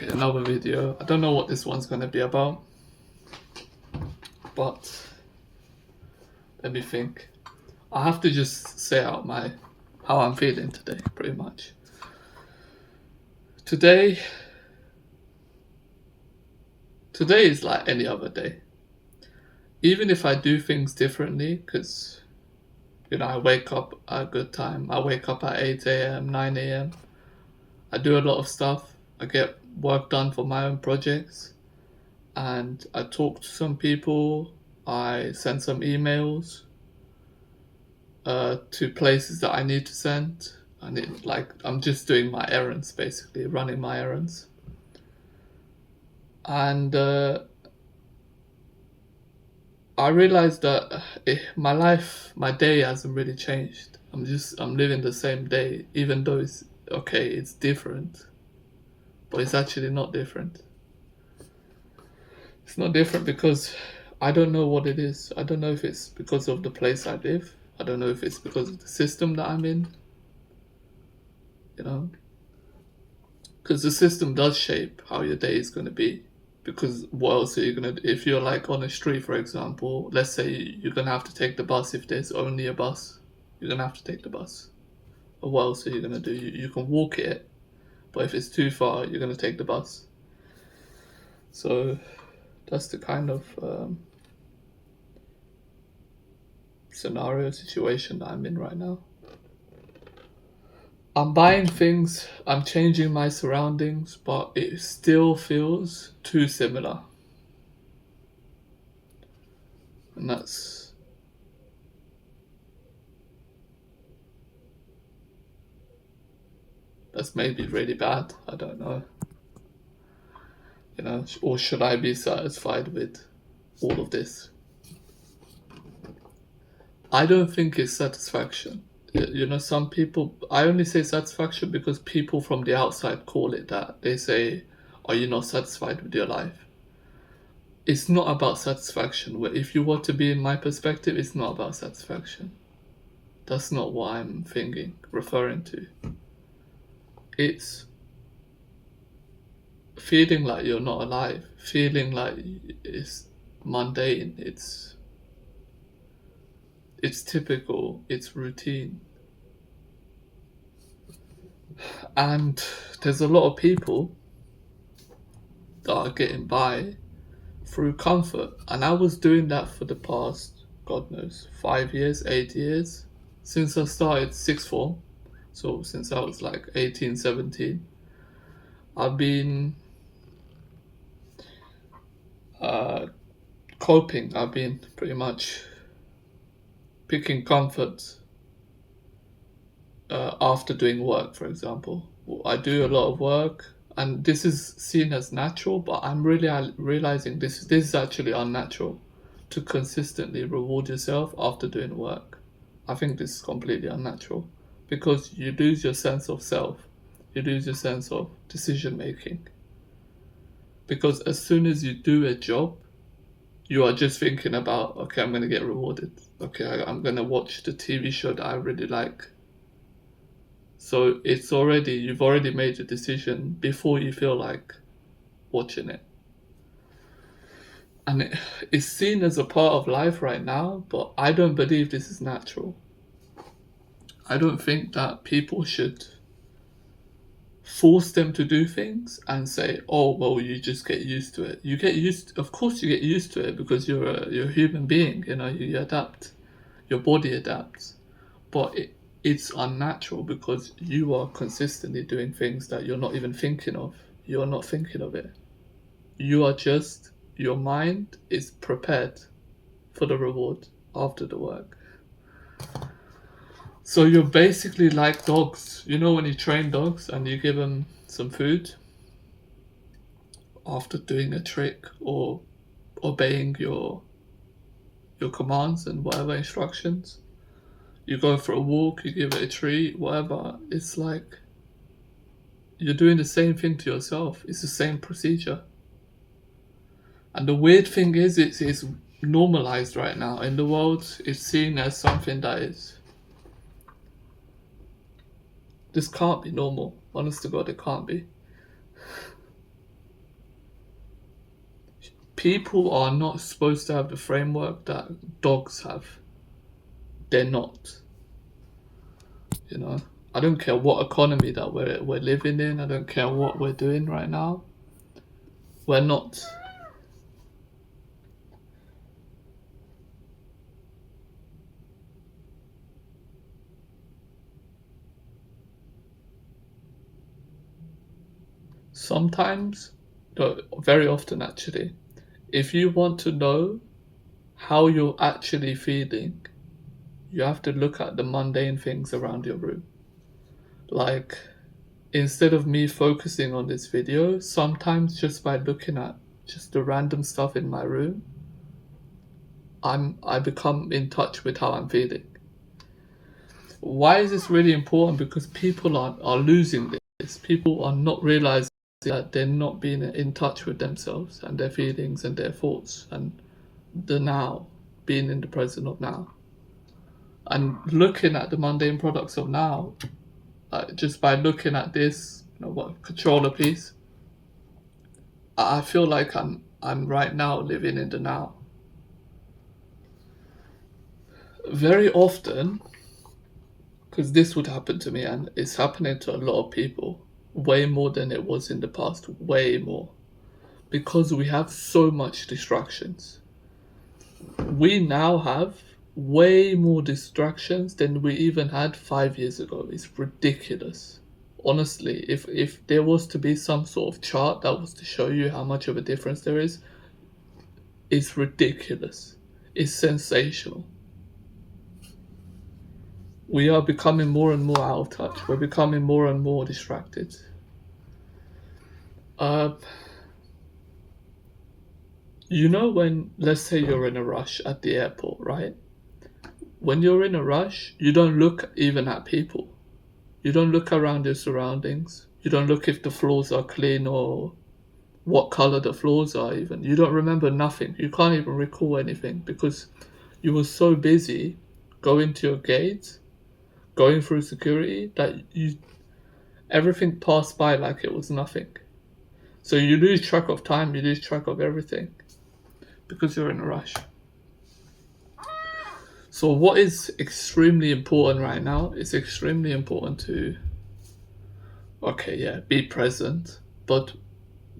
Okay, another video. I don't know what this one's gonna be about, but let me think. I have to just say out how I'm feeling today, pretty much. Today is like any other day. Even if I do things differently, because I wake up at a good time. I wake up at 8 a.m., 9 a.m. I do a lot of stuff. I get work done for my own projects, and I talk to some people. I send some emails to places that I need to send. I'm just doing my errands, basically running my errands. And I realized that my day hasn't really changed. I'm living the same day, even though it's different, but it's actually not different. It's not different because I don't know what it is. I don't know if it's because of the place I live. I don't know if it's because of the system that I'm in. Because the system does shape how your day is going to be. Because what else are you going to do? If you're like on a street, for example, let's say you're going to have to take the bus. If there's only a bus, you're going to have to take the bus. Or what else are you going to do? You can walk it, but if it's too far, you're going to take the bus. So that's the kind of situation that I'm in right now. I'm buying things, I'm changing my surroundings, but it still feels too similar. And that's maybe really bad. I don't know. Or should I be satisfied with all of this? I don't think it's satisfaction. Some people, I only say satisfaction because people from the outside call it that. They say, are you not satisfied with your life? It's not about satisfaction. If you want to be in my perspective, it's not about satisfaction. That's not what I'm referring to. It's feeling like you're not alive, feeling like it's mundane, it's typical, it's routine. And there's a lot of people that are getting by through comfort. And I was doing that for the past, God knows, 5 years, 8 years, since I started sixth form. So since I was like 18, 17, I've been coping. I've been pretty much picking comfort after doing work, for example. I do a lot of work, and this is seen as natural, but I'm really realizing this is actually unnatural to consistently reward yourself after doing work. I think this is completely unnatural because you lose your sense of self, you lose your sense of decision making. Because as soon as you do a job, you are just thinking about, okay, I'm going to get rewarded. Okay, I'm going to watch the TV show that I really like. So you've already made your decision before you feel like watching it. And it's seen as a part of life right now, but I don't believe this is natural. I don't think that people should force them to do things and say, oh, well, you just get used to it. Of course you get used to it because you're a human being, you adapt. Your body adapts. But it's unnatural because you are consistently doing things that you're not even thinking of. You're not thinking of it. Your mind is prepared for the reward after the work. So you're basically like dogs. When you train dogs and you give them some food after doing a trick or obeying your commands and whatever instructions, you go for a walk, you give it a treat, whatever. It's like you're doing the same thing to yourself. It's the same procedure. And the weird thing is, it's normalized right now. In the world, it's seen as something that this can't be normal. Honest to God, it can't be. People are not supposed to have the framework that dogs have. They're not. You know, I don't care what economy that we're living in. I don't care what we're doing right now. We're not. Sometimes, no, very often actually, if you want to know how you're actually feeling, you have to look at the mundane things around your room. Like, instead of me focusing on this video, sometimes just by looking at just the random stuff in my room, I become in touch with how I'm feeling. Why is this really important? Because people are losing this. People are not realizing that they're not being in touch with themselves and their feelings and their thoughts and the now, being in the present of now. And looking at the mundane products of now, just by looking at this, what controller piece, I feel like I'm right now living in the now. Very often, because this would happen to me, and it's happening to a lot of people, way more than it was in the past, way more, because we have so much distractions. We now have way more distractions than we even had 5 years ago. It's ridiculous. Honestly, if there was to be some sort of chart that was to show you how much of a difference there is, it's ridiculous. It's sensational. We are becoming more and more out of touch. We're becoming more and more distracted. When, let's say you're in a rush at the airport, right? When you're in a rush, you don't look even at people. You don't look around your surroundings. You don't look if the floors are clean or what color the floors are even. You don't remember nothing. You can't even recall anything because you were so busy going to your gate, going through security, that everything passed by like it was nothing. So you lose track of time, you lose track of everything because you're in a rush. So what is extremely important right now? It's extremely important to, be present, but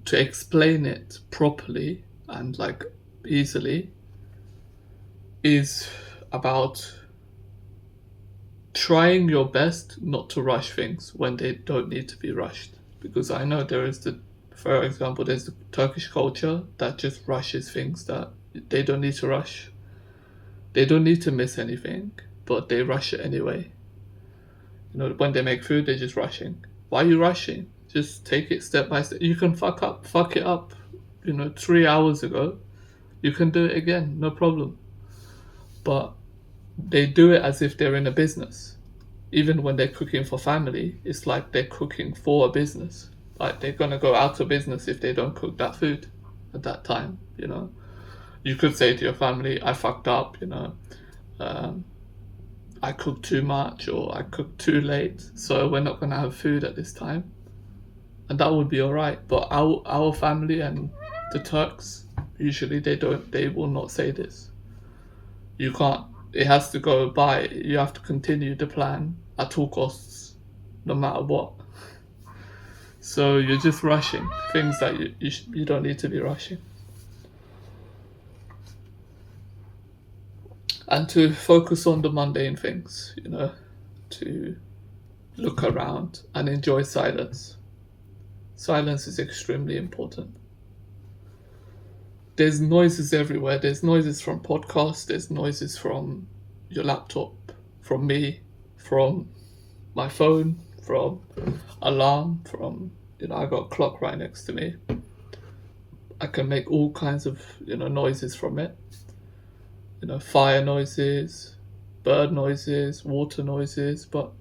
to explain it properly and like easily is about trying your best not to rush things when they don't need to be rushed. Because I know for example, there's the Turkish culture that just rushes things that they don't need to rush. They don't need to miss anything, but they rush it anyway. When they make food, they're just rushing. Why are you rushing? Just take it step by step. You can fuck it up, 3 hours ago. You can do it again, no problem. But they do it as if they're in a business. Even when they're cooking for family, it's like they're cooking for a business. Like they're gonna go out of business if they don't cook that food at that time. You could say to your family, "I fucked up," I cooked too much or I cooked too late, so we're not gonna have food at this time, and that would be all right. But our family and the Turks, usually they will not say this. You can't. It has to go by. You have to continue the plan at all costs, no matter what. So you're just rushing things that you don't need to be rushing. And to focus on the mundane things, to look around and enjoy silence. Silence is extremely important. There's noises everywhere. There's noises from podcasts, there's noises from your laptop, from me, from my phone, from alarm, from, I got a clock right next to me. I can make all kinds of, noises from it. Fire noises, bird noises, water noises, but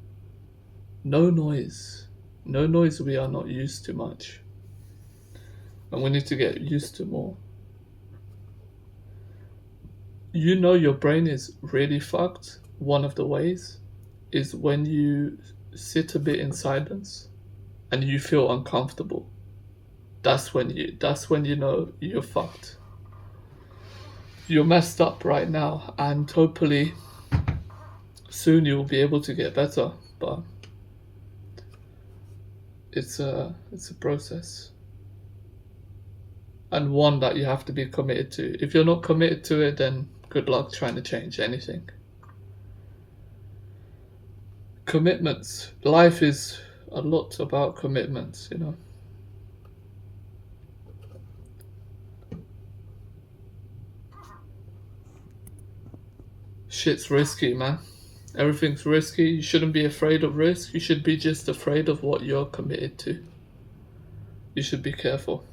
no noise we are not used to much. And we need to get used to more. Your brain is really fucked. One of the ways is when you sit a bit in silence and you feel uncomfortable. That's when you know you're fucked. you're messed up right now, and hopefully soon you will be able to get better. But it's a process, and one that you have to be committed to. If you're not committed to it, then good luck trying to change anything. Commitments. Life is a lot about commitments, you know. Shit's risky, man. Everything's risky. You shouldn't be afraid of risk. You should be just afraid of what you're committed to. You should be careful.